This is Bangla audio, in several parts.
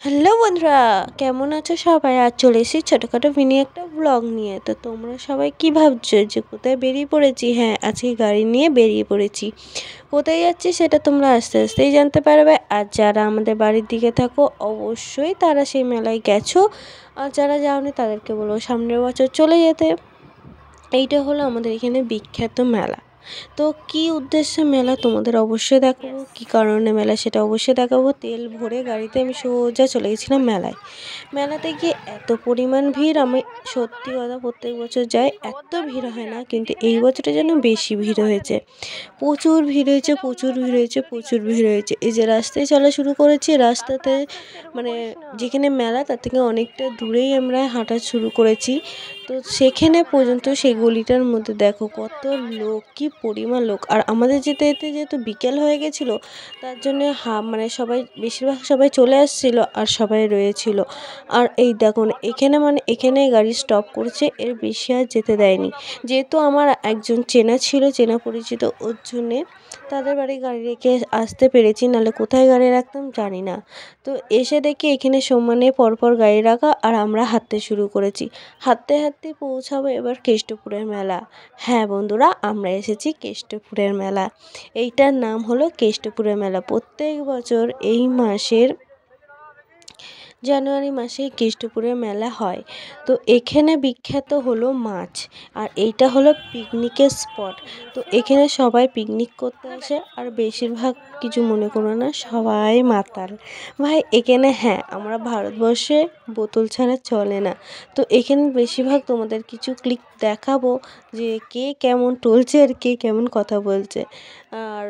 হ্যালো বন্ধুরা, কেমন আছো সবাই? আজ চলে এসেছি ছোটোখাটো মিনি একটা ব্লগ নিয়ে। তো তোমরা সবাই কি ভাবছো যে কোথায় বেরিয়ে পড়েছি? হ্যাঁ, আজকে গাড়ি নিয়ে বেরিয়ে পড়েছি। কোথায় যাচ্ছি সেটা তোমরা আস্তে আস্তেই জানতে পারবে। আর যারা আমাদের বাড়ির দিকে থাকো অবশ্যই তারা সেই মেলায় গেছো, আর যারা যাওনি তাদেরকে বলবো সামনের বছর চলে যেতে। এইটা হলো আমাদের এখানে বিখ্যাত মেলা। তো কী উদ্দেশ্যে মেলা তোমাদের অবশ্যই দেখাবো, কী কারণে মেলা সেটা অবশ্যই দেখাবো। তেল ভরে গাড়িতে আমি সোজা চলে গেছিলাম মেলায়। মেলাতে গিয়ে এত পরিমাণ ভিড়, আমি সত্যি কথা প্রত্যেক বছর যাই, এত ভিড় হয় না, কিন্তু এই বছরটা যেন বেশি ভিড় হয়েছে। প্রচুর ভিড় হয়েছে, প্রচুর ভিড় হয়েছে, প্রচুর ভিড় হয়েছে। এই যে রাস্তায় চলা শুরু করেছি, রাস্তাতে মানে যেখানে মেলা তার থেকে অনেকটা দূরেই আমরা হাঁটা শুরু করেছি। তো সেখানে পর্যন্ত সেই গলিটার মধ্যে দেখো কত লোক, কি পরিমাণ লোক। আর আমাদের যেতে যেতে যেহেতু বিকেল হয়ে গেছিলো, তার জন্যে মানে সবাই, বেশিরভাগ সবাই চলে আসছিল আর সবাই রয়েছিল। আর এই দেখুন এখানে এখানে গাড়ি স্টপ করছে, এর বেশি আর যেতে দেয়নি। যেহেতু আমার একজন চেনা ছিল, চেনা পরিচিত, ওর জন্যে তাদের বাড়ি গাড়ি রেখে আসতে পেরেছি, নাহলে কোথায় গাড়ি রাখতাম জানি না। তো এসে দেখি এখানে সমানে পরপর গাড়ি রাখা, আর আমরা হাঁটতে শুরু করেছি। হাঁটতে হাঁটতে পৌঁছাবো এবার কেষ্টপুরের মেলা। হ্যাঁ বন্ধুরা, আমরা এসেছি কেষ্টপুরের মেলা। এইটার নাম হলো কেষ্টপুরের মেলা। প্রত্যেক বছর এই মাসের জানুয়ারি মাসে কেষ্টপুরের মেলা হয়। তো এখানে বিখ্যাত হলো মাছ, আর এইটা হলো পিকনিকের স্পট। তো এখানে সবাই পিকনিক করতে আসে, আর বেশিরভাগ, কিছু মনে করো না, সবাই মাতাল ভাই এখানে। হ্যাঁ, আমরা ভারতবর্ষে বোতল ছাড়া চলে না। তো এখানে বেশিরভাগ তোমাদের কিছু ক্লিক দেখাবো যে কে কেমন টলছে আর কে কেমন কথা বলছে। আর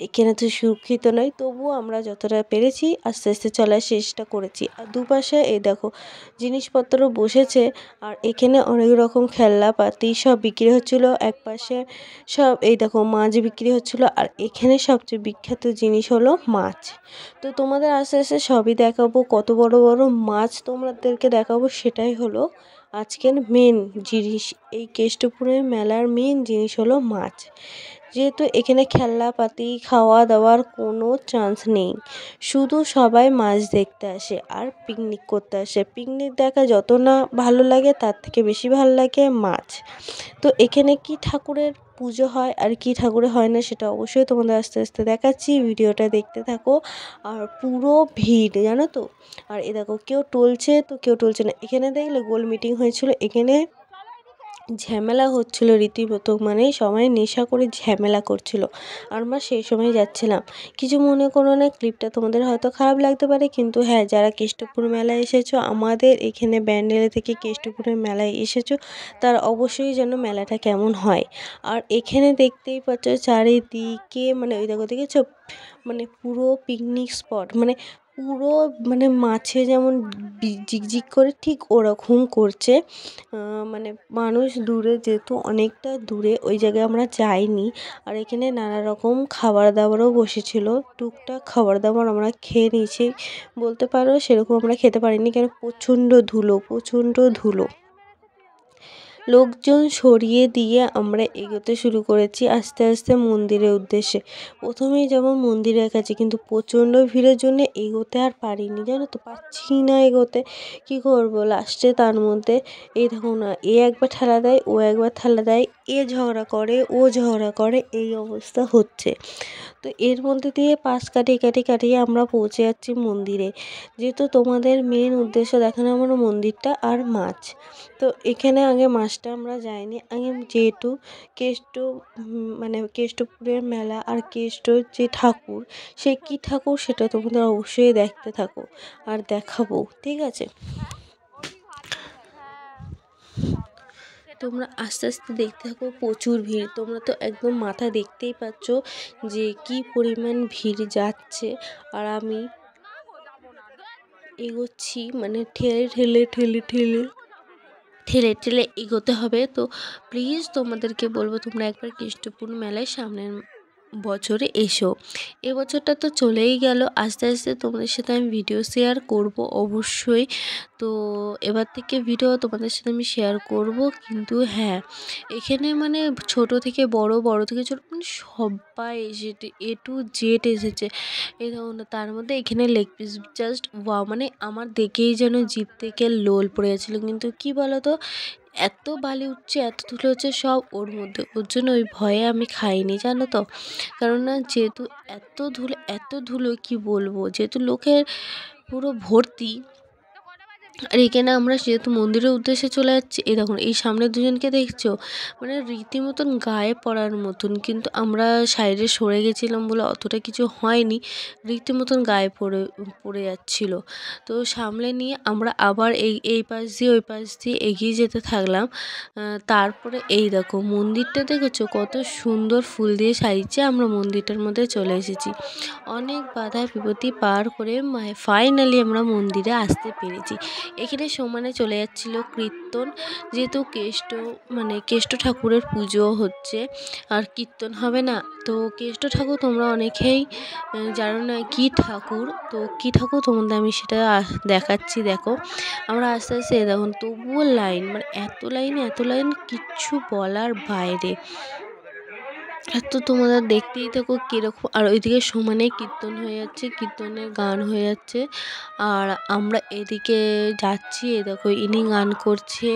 এখানে তো সুরক্ষিত নয়, তবুও আমরা যতটা পেরেছি আস্তে আস্তে চলার চেষ্টা করেছি। আর দুপাশে এই দেখো জিনিসপত্র বসেছে, আর এখানে অনেক রকম খেলনাপাতি সব বিক্রি হচ্ছিলো। এক পাশে সব এই দেখো মাছ বিক্রি হচ্ছিলো, আর এখানে সবচেয়ে বিখ্যাত জিনিস হলো মাছ। তো তোমাদের আস্তে আস্তে সবই দেখাবো, কত বড় বড় মাছ তোমাদেরকে দেখাবো, সেটাই হলো আজকের মেন জিনিস। এই কেষ্টপুরের মেলার মেন জিনিস হলো মাছ। যেহেতু এখানে খেলনাপাতি খাওয়া দাওয়ার কোনো চান্স নেই, শুধু সবাই মাছ দেখতে আসে আর পিকনিক করতে আসে। পিকনিক দেখা যত না ভালো লাগে, তার থেকে বেশি ভালো লাগে মাছ। তো এখানে কি ঠাকুরের পুজো হয় আর কি ঠাকুরের হয় না সেটা অবশ্যই তোমাদের আস্তে আস্তে দেখাচ্ছি, ভিডিওটা দেখতে থাকো। আর পুরো ভিড় জানো তো। আর এ দেখো কেউ টলছে তো কেউ টলছে না। এখানে দেখলে গোল মিটিং হয়েছিল, এখানে ঝামেলা হচ্ছিল রীতিমতো, মানে সবাই নেশা করে ঝামেলা করছিল। আর আমরা সেই সময় যাচ্ছিলাম। কিছু মনে করো না, ক্লিপটা তোমাদের হয়তো খারাপ লাগতে পারে, কিন্তু হ্যাঁ, যারা কেষ্টপুর মেলায় এসেছো, আমাদের এখানে ব্যান্ডেলে থেকে কেষ্টপুরের মেলায় এসেছো, তার অবশ্যই যেন মেলাটা কেমন হয়। আর এখানে দেখতেই পাচ্ছ চারিদিকে, মানে ওই দেখো দেখেছো, মানে পুরো পিকনিক স্পট, মানে পুরো, মানে মাছে যেমন ঝিকঝিক করে ঠিক ওরকম করছে। মানে মানুষ দূরে, যেহেতু অনেকটা দূরে, ওই জায়গায় আমরা যাইনি। আর এখানে নানা রকম খাবার দাবারও বসেছিল, টুকটাক খাবার দাবার আমরা খেয়ে নিয়েছি বলতে পারো। সেরকম আমরা খেতে পারিনি, কেন প্রচণ্ড ধুলো, প্রচণ্ড ধুলো। লোকজন সরিয়ে দিয়ে আমরা এগোতে শুরু করেছি আস্তে আস্তে মন্দিরের উদ্দেশ্যে। প্রথমেই যেমন মন্দিরের কাছে, কিন্তু প্রচণ্ড ভিড়ের জন্য এগোতে আর পারিনি, জানো তো, পারছি না এগোতে। কী করবো লাস্টে, তার মধ্যে এই দেখো না, এ একবার ঠেলা দেয়, ও একবার ঠেলা দেয়, এ ঝগড়া করে, ও ঝগড়া করে, এই অবস্থা হচ্ছে। তো এর মধ্যে দিয়ে পাশ কাটিয়ে কাটিয়ে কাটিয়ে আমরা পৌঁছে যাচ্ছি মন্দিরে। যেহেতু তোমাদের মেন উদ্দেশ্য দেখানো আমার মন্দিরটা আর মাছ। তো এখানে আগে মাছটা আমরা যাইনি, আগে যেহেতু কেষ্ট, মানে কেষ্টপুরের মেলা আর কেষ্টর যে ঠাকুর, সে কী ঠাকুর সেটা তোমাদের অবশ্যই দেখতে থাকো আর দেখাবো, ঠিক আছে। তোমরা আস্তে আস্তে দেখতে থাকো, প্রচুর ভিড়, তোমরা তো একদম মাথা দেখতেই পাচ্ছ যে কি পরিমাণ ভিড় যাচ্ছে। আর আমি এগোচ্ছি, মানে ঠেলে ঠেলে ঠেলে ঠেলে ঠেলে ঠেলে এগোতে হবে। তো প্লিজ তোমাদেরকে বলবো তোমরা একবার কেষ্টপুর মেলায় সামনের বছরে এসো। এবছরটা তো চলেই গেল, আস্তে আস্তে তোমাদের সাথে আমি ভিডিও শেয়ার করব অবশ্যই। তো এবার থেকে ভিডিও তোমাদের সাথে আমি শেয়ার করব। কিন্তু হ্যাঁ, এখানে মানে ছোট থেকে বড়, বড় থেকে ছোট, মানে সবাই এসেছে, এ টু জেড এসেছে। এই দেখুন, তার মধ্যে এখানে লেগ পিস জাস্ট ওয়াও, মানে আমার দেখেই যেন জিভ থেকে লোল পড়ে যাচ্ছিলো। কিন্তু কি বলো তো, এত বালি উঠছে, এত ধুলো হচ্ছে সব ওর মধ্যে, ওর জন্য ওই ভয়ে আমি খাইনি, জানো তো। কারণ না, যেহেতু এত ধুলো কি বলবো, যেহেতু লোকের পুরো ভর্তি। আর এখানে আমরা যেহেতু মন্দিরের উদ্দেশ্যে চলে যাচ্ছি, এই দেখুন এই সামনে দুজনকে দেখছো, মানে রীতিমতন গায়ে পড়ার মতন। কিন্তু আমরা সাইডে সরে গেছিলাম বলে অতটা কিছু হয়নি, রীতিমতন গায়ে পড়ে যাচ্ছিল। তো সামলে নিয়ে আমরা আবার এই পাশ দিয়ে ওই পাশ দিয়ে এগিয়ে যেতে থাকলাম। তারপরে এই দেখো মন্দিরটা দেখেছো কত সুন্দর ফুল দিয়ে সাজিয়েছে। আমরা মন্দিরটার মধ্যে চলে এসেছি, অনেক বাধা বিপত্তি পার করে ফাইনালি আমরা মন্দিরে আসতে পেরেছি। এখানে সমানে চলে যাচ্ছিলো কীর্তন, যেহেতু কেষ্ট ঠাকুরের পুজো হচ্ছে আর কীর্তন হবে না। তো কেষ্ট ঠাকুর তোমরা অনেকেই জানো না কী ঠাকুর, তো কী ঠাকুর তোমাদের আমি সেটা দেখাচ্ছি। দেখো আমরা আস্তে আস্তে দেখুন, তবুও লাইন, মানে এত লাইন কিচ্ছু বলার বাইরে। তো তোমাদের দেখতেই থাকো কীরকম। আর ওইদিকে সমানে কীর্তন হয়ে যাচ্ছে, কীর্তনের গান হয়ে যাচ্ছে, আর আমরা এদিকে যাচ্ছি। এ দেখো ইনি গান করছে,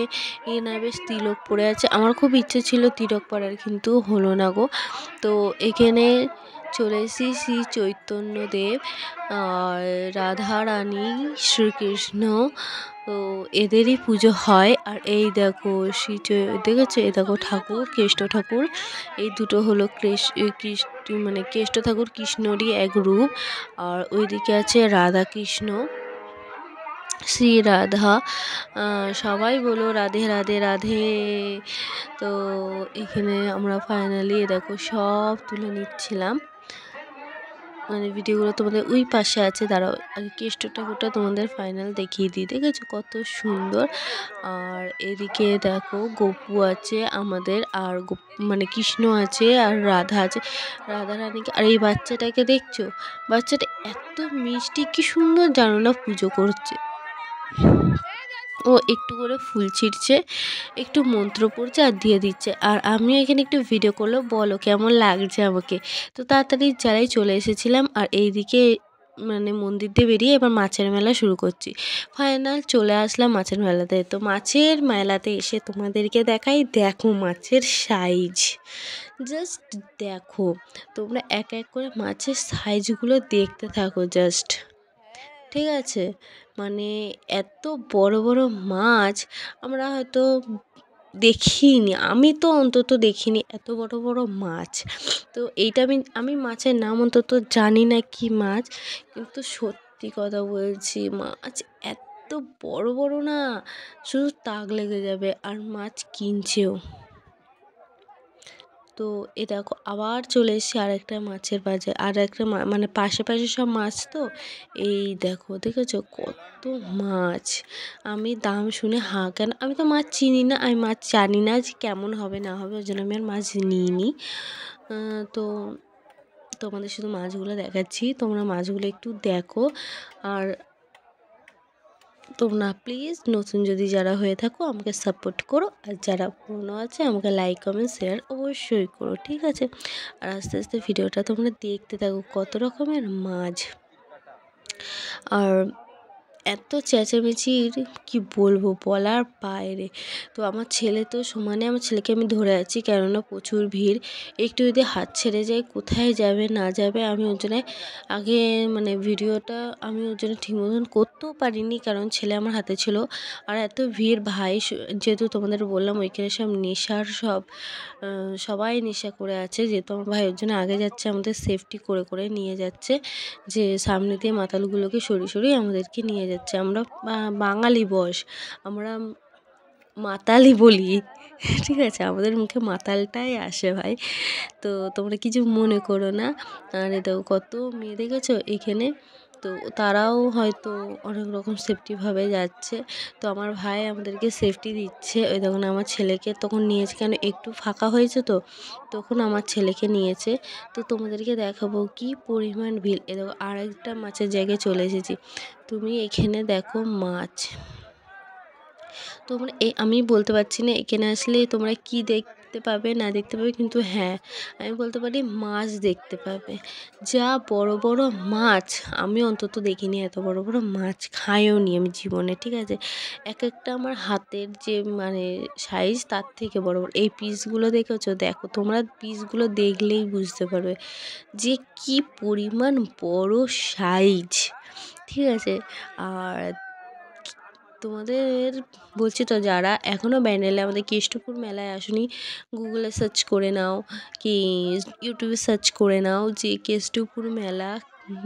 এনার বেশ তিলক পড়ে আছে। আমার খুব ইচ্ছে ছিল তিলক পরার, কিন্তু হলো না গো। তো এখানে চলে এসেছি শ্রী চৈতন্যদেব আর রাধা রানী, শ্রীকৃষ্ণ, তো এদেরই পুজো হয়। আর এই দেখো দেখেছো, এই দেখো ঠাকুর, কেষ্ট ঠাকুর, এই দুটো হলো মানে কেষ্ট ঠাকুর কৃষ্ণরই এক রূপ। আর ওইদিকে আছে রাধা কৃষ্ণ, শ্রী রাধা। সবাই বলো রাধে রাধে রাধে। তো এখানে আমরা ফাইনালি দেখো সব তুলে নিচ্ছিলাম, মানে ভিডিওগুলো তোমাদের ওই পাশে আছে, দাঁড়াও আগে কেষ্ট ঠাকুরটা তোমাদের ফাইনাল দেখিয়ে দিই। দেখেছো কত সুন্দর। আর এদিকে দেখো গপু আছে আমাদের, আর মানে কৃষ্ণ আছে আর রাধা আছে, রাধা রানীকে। আর এই বাচ্চাটাকে দেখছো, বাচ্চাটা এত মিষ্টি, কি সুন্দর জানো না পুজো করছে। ও একটু করে ফুল ছিঁড়ছে, একটু মন্ত্র পড়ছে আর দিয়ে দিচ্ছে। আর আমিও এখানে একটু ভিডিও করলো, বলো কেমন লাগছে আমাকে। তো তাড়াতাড়ি যারাই চলে এসেছিলাম। আর এইদিকে মানে মন্দির দিয়ে বেরিয়ে এবার মাছের মেলা শুরু করছি। ফাইনাল চলে আসলাম মাছের মেলাতে। তো মাছের মেলাতে এসে তোমাদেরকে দেখাই, দেখো মাছের সাইজ, জাস্ট দেখো। তোমরা এক এক করে মাছের সাইজগুলো দেখতে থাকো জাস্ট, ঠিক আছে। মানে এত বড় বড় মাছ আমরা হয়তো দেখিনি, আমি তো অন্তত দেখিনি এত বড় বড় মাছ। তো এইটা আমি মাছের নাম অন্তত জানি না কি মাছ, কিন্তু সত্যি কথা বলছি মাছ এত বড় বড় না, শুধু তাক লেগে যাবে। আর মাছ কিনছেও। তো এ দেখো আবার চলে এসেছি আর একটা মাছের বাজার, আর একটা মানে পাশে সব মাছ। তো এই দেখো দেখেছো কত মাছ। আমি দাম শুনে কেন, আমি তো মাছ চিনি না, আমি মাছ জানি না যে কেমন হবে না হবে, ওই জন্য আমি আর মাছ নিইনি। তো তোমাদের শুধু মাছগুলো দেখাচ্ছি, তোমরা মাছগুলো একটু দেখো। আর তোমরা প্লিজ নতুন যদি যারা হয়ে থাকো আমাকে সাপোর্ট করো, আর যারা পুরনো আছে আমাকে লাইক কমেন্ট শেয়ার অবশ্যই করো, ঠিক আছে। আর আস্তে আস্তে ভিডিওটা তোমরা দেখতে থাকো, কত রকমের মাছ। আর এত চেঁচামেচির কি বলবো, বলার বাইরে। তো আমার ছেলে তো সমানে, আমার ছেলেকে আমি ধরে আছি, কেননা প্রচুর ভিড়। একটু যদি হাত ছেড়ে যায় কোথায় যাবে না যাবে, আমি ওর জন্য আগে মানে ভিডিওটা আমি ওর জন্য ঠিক মতন করতেও পারিনি, কারণ ছেলে আমার হাতে ছিল। আর এত ভিড় ভাই, যেহেতু তোমাদের বললাম ওইখানে সব নেশার সবাই নেশা করে আছে, যেহেতু আমার ভাই ওর জন্য আগে যাচ্ছে, আমাদের সেফটি করে করে নিয়ে যাচ্ছে, যে সামনে দিয়ে মাতালগুলোকে সরিয়ে আমাদেরকে নিয়ে যাচ্ছে। আমরা বাঙালি বস, আমরা মাতালই বলি, ঠিক আছে, আমাদের মুখে মাতালটাই আসে ভাই। তো তোমরা কিছু মনে করো না। আর দেখো কত মেয়ে দেখেছো এখানে, তো তারাও হয়তো অনেক রকম সেফটিভাবে যাচ্ছে। তো আমার ভাই আমাদেরকে সেফটি দিচ্ছে। ওই দেখুন আমার ছেলেকে তখন নিয়েছে, কেন একটু ফাঁকা হয়েছে তো তখন আমার ছেলেকে নিয়েছে। তো তোমাদেরকে দেখাবো কি পরিমাণ ভিড়। এ দেখো আরেকটা মাছের জায়গায় চলে এসেছি। তুমি এখানে দেখো মাছ। তোমরা আমি বলতে পারছি না এখানে আসলে তোমরা কি দেখতে পাবে না দেখতে পাবে, কিন্তু হ্যাঁ আমি বলতে পারি মাছ দেখতে পাবে। যা বড় বড় মাছ, আমি অন্তত দেখিনি এত বড় বড় মাছ, খাইও নি আমি জীবনে, ঠিক আছে। এক একটা আমার হাতের যে মানে সাইজ তার থেকে বড় বড়। এই পিসগুলো দেখেছো, দেখো তোমরা পিসগুলো দেখলেই বুঝতে পারবে যে কি পরিমাণ বড় সাইজ, ঠিক আছে। আর তোমাদের বলছি তো, যারা এখনও ব্যান্ডেলে আমাদের কেষ্টপুর মেলায় আসনি, গুগলে সার্চ করে নাও কি ইউটিউবে সার্চ করে নাও যে কেষ্টপুর মেলা,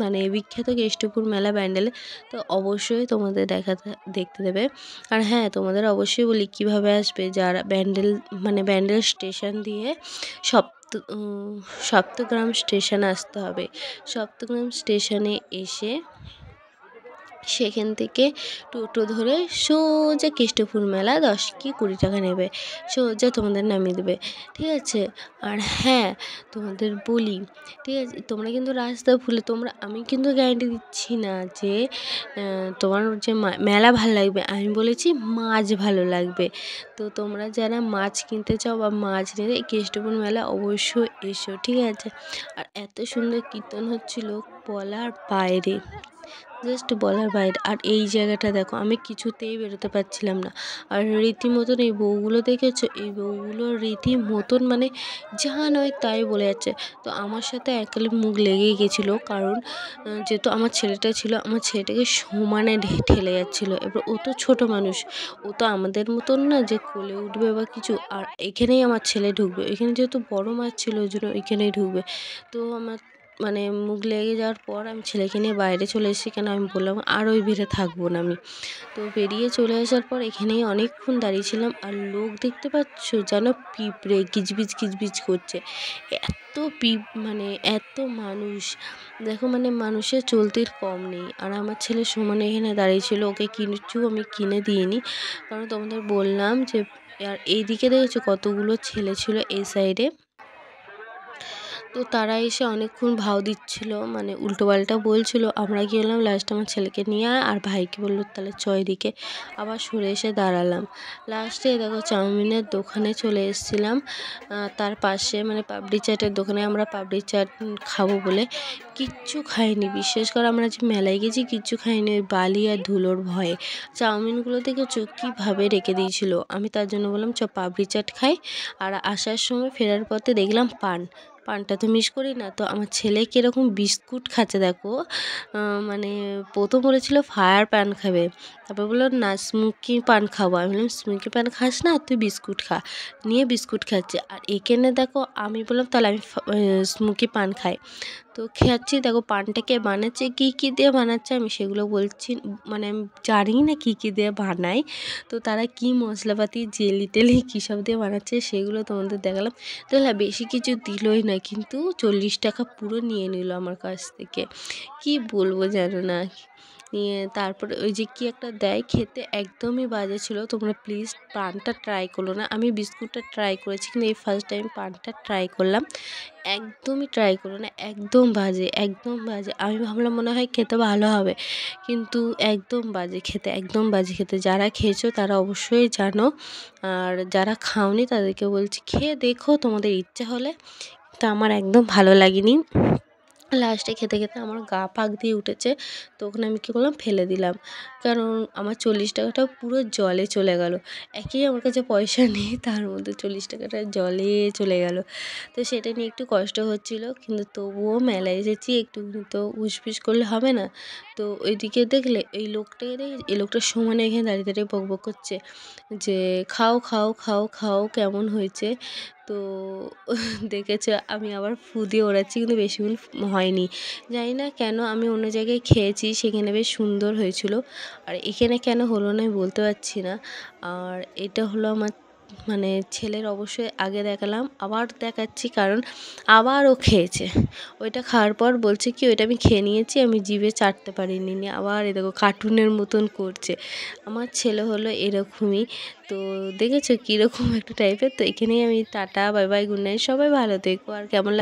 মানে বিখ্যাত কেষ্টপুর মেলা ব্যান্ডেলে, তো অবশ্যই তোমাদের দেখতে দেবে। আর হ্যাঁ তোমাদের অবশ্যই বলি কীভাবে আসবে, যারা ব্যান্ডেল মানে ব্যান্ডেল স্টেশন দিয়ে সপ্তগ্রাম স্টেশন আসতে হবে। সপ্তগ্রাম স্টেশনে এসে সেখান থেকে টোটো ধরে সোজা কেষ্টপুর মেলা 10 কি 20 টাকা নেবে, সোজা তোমাদের নামিয়ে দেবে, ঠিক আছে। আর হ্যাঁ তোমাদের বলি, ঠিক আছে, তোমরা কিন্তু রাস্তা ভুলে আমি কিন্তু গ্যারান্টি দিচ্ছি না যে তোমার যে মেলা ভালো লাগবে, আমি বলেছি মাছ ভালো লাগবে। তো তোমরা যারা মাছ কিনতে চাও বা মাছ নিতে কেষ্টপুর মেলা অবশ্যই এসো, ঠিক আছে। আর এত সুন্দর কীর্তন হচ্ছিল বলার বাইরে, জাস্ট বলার বাইরে। আর এই জায়গাটা দেখো, আমি কিছুতেই বেরোতে পারছিলাম না। আর রীতিমতন এই বউগুলো দেখেছো, এই বউগুলো রীতিমতন মানে যা নয় তাই বলে যাচ্ছে। তো আমার সাথে একালে মুখ লেগেই গেছিলো, কারণ যেহেতু আমার ছেলেটা ছিল, আমার ছেলেটাকে সমানে ঠেলে যাচ্ছিলো। এবার ও তো ছোটো মানুষ, ও তো আমাদের মতন না যে কোলে উঠবে বা কিছু। আর এখানেই আমার ছেলে ঢুকবে, এখানে যেহেতু বড় মাছ ছিল ওই জন্য ওইখানেই ঢুকবে। তো আমার মানে মুখ লেগে যাওয়ার পর আমি ছেলেকে নিয়ে বাইরে চলে এসেছি, কেন আমি বললাম আর ওই ভিড়ে থাকবো না আমি। তো বেরিয়ে চলে আসার পর এখানেই অনেকক্ষণ দাঁড়িয়েছিলাম। আর লোক দেখতে পাচ্ছ যেন পিঁপড়ে কিচবিচ কিচবিচ করছে, এত মানে এত মানুষ, দেখো মানে মানুষের চলতির কম নেই। আর আমার ছেলে সমানে এখানে দাঁড়িয়েছিল, ওকে কিনছু আমি কিনে দিইনি, কারণ তোমাদের বললাম যে। আর এইদিকে দেখেছো কতগুলো ছেলে ছিল এই সাইডে, তো তারা এসে অনেকক্ষণ ভাও দিচ্ছিল, মানে উল্টোপাল্টা বলছিল। আমরা কি হলাম, লাস্টে আমার ছেলেকে নিয়ে আর ভাইকে বললো তাহলে এদিকে, আবার সরে এসে দাঁড়ালাম। লাস্টে দেখো চাউমিনের দোকানে চলে এসেছিলাম, তার পাশে মানে পাপড়ি চাটের দোকানে। আমরা পাপড়ি চাট খাবো বলে কিচ্ছু খাইনি, বিশেষ করে আমরা যে মেলায় গেছি কিচ্ছু খাইনি, ওই বালি আর ধুলোর ভয়ে। চাউমিনগুলো দেখেছো কীভাবে রেখে দিয়েছিল, আমি তার জন্য বললাম পাপড়ি চাট খাই। আর আসার সময় ফেরার পথে দেখলাম পানটা তো মিস করি না। তো আমার ছেলে কীরকম বিস্কুট খাচ্ছে দেখো, মানে প্রথম বলেছিল ফায়ার পান খাবে, তারপর বললো না স্মোকি পান খাবো। আমি বললাম স্মোকি পান খাস না, তুই বিস্কুট খা, নিয়ে বিস্কুট খাচ্ছে। আর এখানে দেখো আমি বললাম তাহলে আমি স্মোকি পান খাই। তো খাচ্ছি, দেখো পানটা কে বানাচ্ছে, কী দিয়ে বানাচ্ছে আমি সেগুলো বলছি, মানে আমি জানি না কী দিয়ে বানাই। তো তারা কি মশলাপাতি জেলি টেলি কী সব দিয়ে বানাচ্ছে সেগুলো তোমাদের দেখালাম। তাহলে বেশি কিছু দিলই না, কিন্তু 40 টাকা পুরো নিয়ে নিল আমার কাছ থেকে, কি বলবো জানো না। নিয়ে তারপরে ওই যে কি একটা দেয় খেতে, একদমই বাজে ছিল। তোমরা প্লিজ পানটা ট্রাই করো না, আমি বিস্কুটটা ট্রাই করেছি কিন্তু এই ফার্স্ট টাইম পানটা ট্রাই করলাম। একদমই ট্রাই করো না, একদম বাজে, একদম বাজে। আমি ভাবলাম মনে হয় খেতে ভালো হবে, কিন্তু একদম বাজে খেতে, একদম বাজে খেতে। যারা খেয়েছো তারা অবশ্যই জানো, আর যারা খাওনি তাদেরকে বলছি খেয়ে দেখো তোমাদের ইচ্ছা হলে। তো আমার একদম ভালো লাগেনি। লাস্টে খেতে খেতে আমার গা পাক দিয়ে উঠেছে, তো ওখানে আমি কী করলাম ফেলে দিলাম, কারণ আমার 40 টাকাটা পুরো জলে চলে গেল। একেই আমার কাছে পয়সা নেই, তার মধ্যে 40 টাকাটা জলে চলে গেল। তো সেটা নিয়ে একটু কষ্ট হচ্ছিল, কিন্তু তবুও মেলায় এসেছি, একটুখানি তো উসপিস করলে হবে না। তো ওইদিকে দেখলে এই লোকটাকে এই লোকটা সমানে এখানে দাঁড়িয়ে দাঁড়িয়ে বক বক করছে যে খাও খাও খাও খাও কেমন হয়েছে। তো দেখেছো আমি আবার ফু দিয়ে ওড়াচ্ছি, কিন্তু বেশিক্ষণ হয়নি। জানি না কেন, আমি অন্য জায়গায় খেয়েছি সেখানে বেশ সুন্দর হয়েছিল, আর এখানে কেন হলো না আমি বলতে পারছি না। আর এটা হলো আমার মানে ছেলের অবশ্যই আগে দেখালাম, আবার দেখাচ্ছি, কারণ আবার ও খেয়েছে। ওইটা খাওয়ার পর বলছে কি ওইটা আমি খেয়ে নিয়েছি, আমি জিভে চাটতে পারিনি, আবার এ দেখো কার্টুনের মতন করছে। আমার ছেলে হলো এরকমই। তো দেখেছো কীরকম একটা টাইপের। তো এখানেই আমি tata, bye bye, good night, সবাই ভালো থেকো। আর কেমন